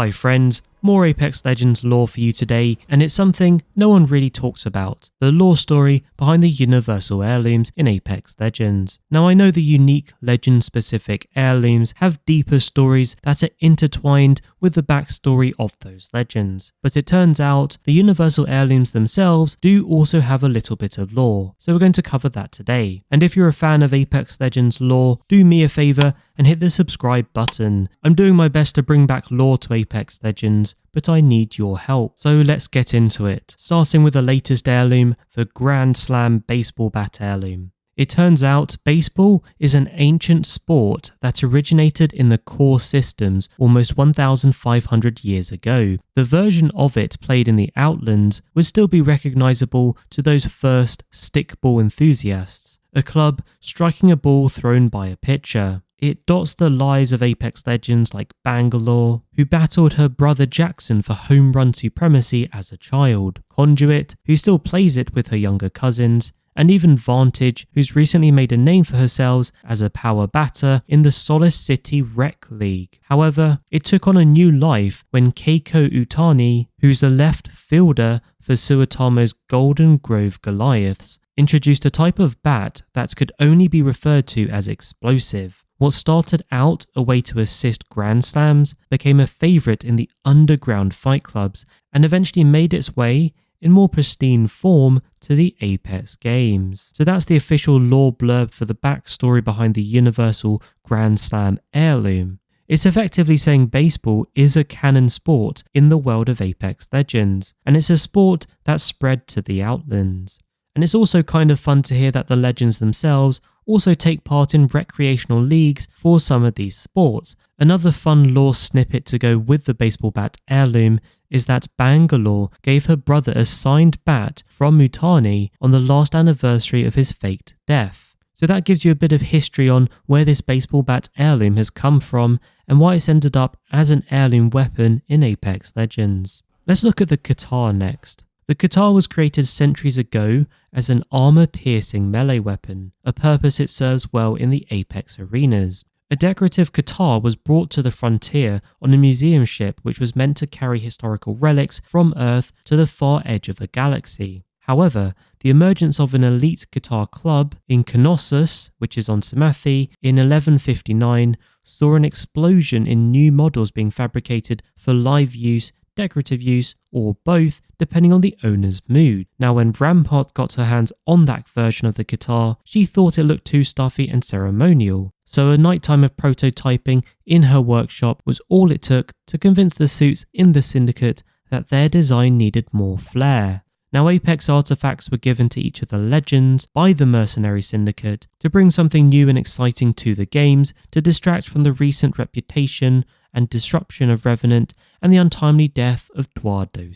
Hi friends, more Apex Legends lore for you today, and it's something no one really talks about, the lore story behind the Universal Heirlooms in Apex Legends. Now I know the unique legend-specific heirlooms have deeper stories that are intertwined with the backstory of those legends, but it turns out the Universal Heirlooms themselves do also have a little bit of lore, so we're going to cover that today. And if you're a fan of Apex Legends lore, do me a favour and hit the subscribe button. I'm doing my best to bring back lore to Apex Legends, but I need your help. So let's get into it, starting with the latest heirloom, the Grand Slam baseball bat heirloom. It turns out baseball is an ancient sport that originated in the core systems almost 1,500 years ago. The version of it played in the Outlands would still be recognisable to those first stickball enthusiasts, a club striking a ball thrown by a pitcher. It dots the lives of Apex legends like Bangalore, who battled her brother Jackson for home run supremacy as a child, Conduit, who still plays it with her younger cousins, and even Vantage, who's recently made a name for herself as a power batter in the Solace City Rec League. However, it took on a new life when Keiko Utani, who's the left fielder for Suotamo's Golden Grove Goliaths, introduced a type of bat that could only be referred to as explosive. What started out a way to assist Grand Slams became a favourite in the underground fight clubs and eventually made its way in more pristine form to the Apex games. So that's the official lore blurb for the backstory behind the Universal Grand Slam heirloom. It's effectively saying baseball is a canon sport in the world of Apex Legends, and it's a sport that spread to the Outlands. And it's also kind of fun to hear that the legends themselves also take part in recreational leagues for some of these sports. Another fun lore snippet to go with the baseball bat heirloom is that Bangalore gave her brother a signed bat from Utani on the last anniversary of his faked death. So that gives you a bit of history on where this baseball bat heirloom has come from and why it's ended up as an heirloom weapon in Apex Legends. Let's look at the Katar next. The Katar was created centuries ago as an armor-piercing melee weapon, a purpose it serves well in the Apex arenas. A decorative Katar was brought to the frontier on a museum ship which was meant to carry historical relics from Earth to the far edge of the galaxy. However, the emergence of an elite Katar club in Knossos, which is on Samathi, in 1159 saw an explosion in new models being fabricated for live use, decorative use, or both, depending on the owner's mood. Now, when Rampart got her hands on that version of the Katar, she thought it looked too stuffy and ceremonial. So a nighttime of prototyping in her workshop was all it took to convince the suits in the Syndicate that their design needed more flair. Now, Apex artifacts were given to each of the legends by the Mercenary Syndicate to bring something new and exciting to the games, to distract from the recent reputation and disruption of Revenant and the untimely death of D.O.C.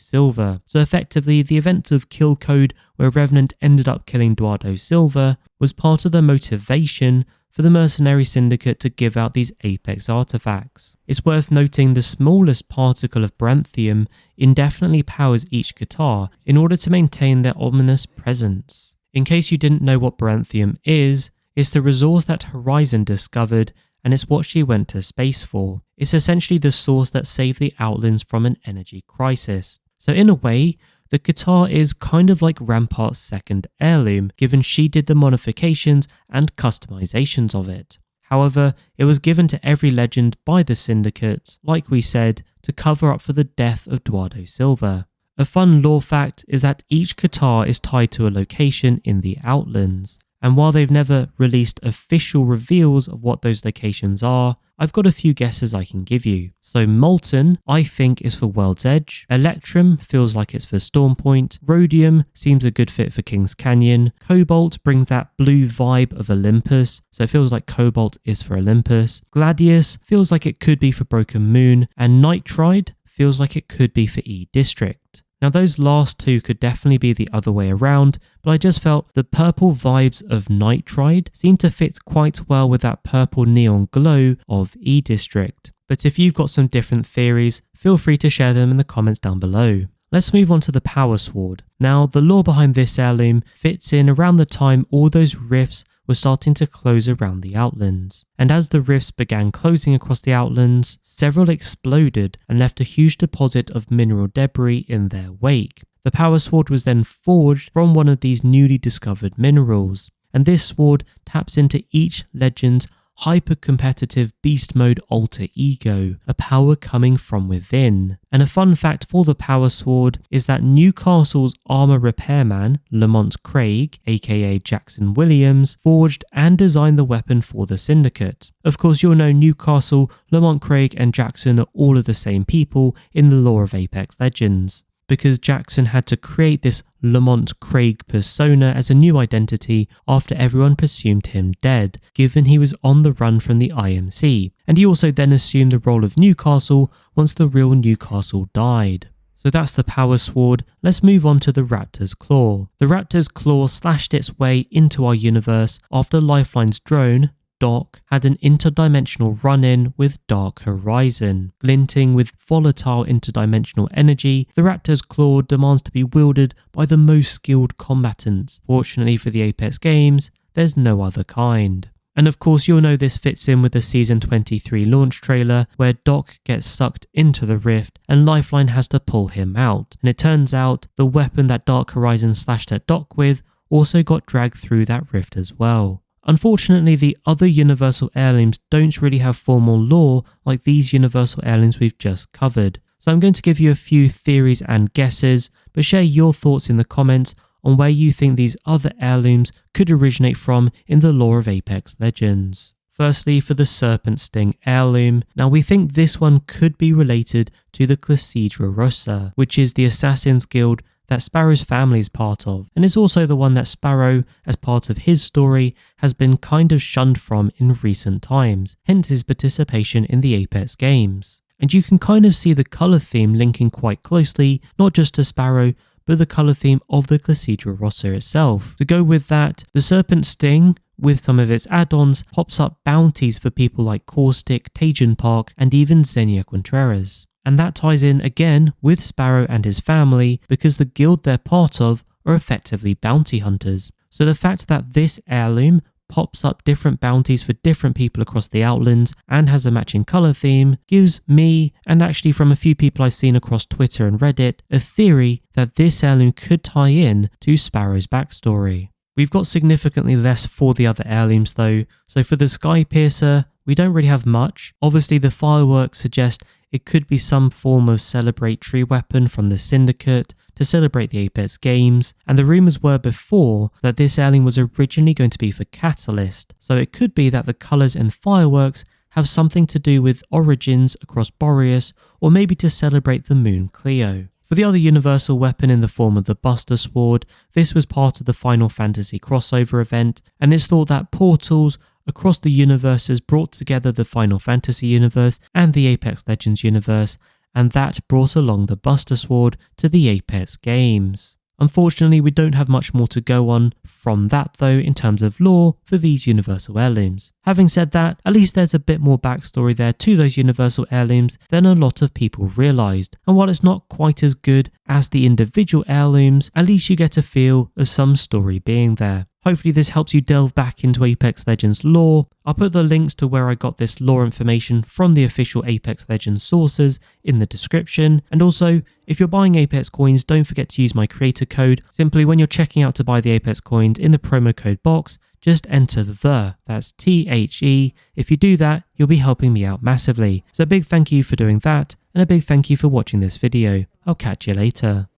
So effectively, the event of Kill Code where Revenant ended up killing D.O.C. was part of the motivation for the Mercenary Syndicate to give out these Apex artifacts. It's worth noting the smallest particle of Branthium indefinitely powers each Katar in order to maintain their ominous presence. In case you didn't know what Branthium is, it's the resource that Horizon discovered, and it's what she went to space for. It's essentially the source that saved the Outlands from an energy crisis. So in a way, the Katar is kind of like Rampart's second heirloom, given she did the modifications and customizations of it. However, it was given to every legend by the Syndicate, like we said, to cover up for the death of D.O.C. A fun lore fact is that each Katar is tied to a location in the Outlands, and while they've never released official reveals of what those locations are, I've got a few guesses I can give you. So Molten, I think, is for World's Edge. Electrum feels like it's for Stormpoint. Rhodium seems a good fit for King's Canyon. Cobalt brings that blue vibe of Olympus, so it feels like Cobalt is for Olympus. Gladius feels like it could be for Broken Moon. And Nitride feels like it could be for E-District. Now those last two could definitely be the other way around, but I just felt the purple vibes of Nitride seemed to fit quite well with that purple neon glow of E-District. But if you've got some different theories, feel free to share them in the comments down below. let's move on to the Power Sword. Now, the lore behind this heirloom fits in around the time all those rifts were starting to close around the Outlands. And as the rifts began closing across the Outlands, several exploded and left a huge deposit of mineral debris in their wake. The Power Sword was then forged from one of these newly discovered minerals, and this sword taps into each legend's hyper-competitive beast mode alter ego, a power coming from within. And a fun fact for the Power Sword is that Newcastle's armour repairman, Lamont Craig, aka Jackson Williams, forged and designed the weapon for the Syndicate. Of course, you'll know Newcastle, Lamont Craig and Jackson are all of the same people in the lore of Apex Legends, because Jackson had to create this Lamont Craig persona as a new identity after everyone presumed him dead, given he was on the run from the IMC, and he also then assumed the role of Newcastle once the real Newcastle died. So that's the Power Sword. Let's move on to the Raptor's Claw. The Raptor's Claw slashed its way into our universe after Lifeline's drone, D.O.C, had an interdimensional run-in with Dark Horizon. Glinting with volatile interdimensional energy, the Raptor's Claw demands to be wielded by the most skilled combatants. Fortunately for the Apex games, there's no other kind. And of course, you'll know this fits in with the Season 23 launch trailer, where D.O.C gets sucked into the rift and Lifeline has to pull him out. And it turns out the weapon that Dark Horizon slashed at D.O.C with also got dragged through that rift as well. Unfortunately, the other Universal Heirlooms don't really have formal lore like these Universal Heirlooms we've just covered. So I'm going to give you a few theories and guesses, but share your thoughts in the comments on where you think these other heirlooms could originate from in the lore of Apex Legends. Firstly, for the Serpent Sting heirloom, now we think this one could be related to the Classidra Rossa, which is the Assassin's Guild that Sparrow's family is part of, and is also the one that Sparrow, as part of his story, has been kind of shunned from in recent times, hence his participation in the Apex games. And you can kind of see the colour theme linking quite closely, not just to Sparrow, but the colour theme of the Classidra Rossa itself. To go with that, the Serpent Sting, with some of its add-ons, pops up bounties for people like Caustic, Tajin Park, and even Xenia Contreras. And that ties in again with Sparrow and his family, because the guild they're part of are effectively bounty hunters. So the fact that this heirloom pops up different bounties for different people across the Outlands and has a matching colour theme gives me, and actually from a few people I've seen across Twitter and Reddit, a theory that this heirloom could tie in to Sparrow's backstory. We've got significantly less for the other heirlooms though, so for the Sky Piercer, we don't really have much. Obviously the fireworks suggest it could be some form of celebratory weapon from the Syndicate to celebrate the Apex games, and the rumours were before that this heirloom was originally going to be for Catalyst, so it could be that the colours and fireworks have something to do with origins across Boreas, or maybe to celebrate the moon Clio. For the other universal weapon in the form of the Buster Sword, this was part of the Final Fantasy crossover event, and it's thought that portals across the universes brought together the Final Fantasy universe and the Apex Legends universe, and that brought along the Buster Sword to the Apex games. Unfortunately, we don't have much more to go on from that though in terms of lore for these Universal Heirlooms. Having said that, at least there's a bit more backstory there to those Universal Heirlooms than a lot of people realised, and while it's not quite as good as the individual heirlooms, at least you get a feel of some story being there. Hopefully this helps you delve back into Apex Legends lore. I'll put the links to where I got this lore information from the official Apex Legends sources in the description. And also, if you're buying Apex coins, don't forget to use my creator code. Simply when you're checking out to buy the Apex coins in the promo code box, just enter that's THE. If you do that, you'll be helping me out massively. So a big thank you for doing that, and a big thank you for watching this video. I'll catch you later.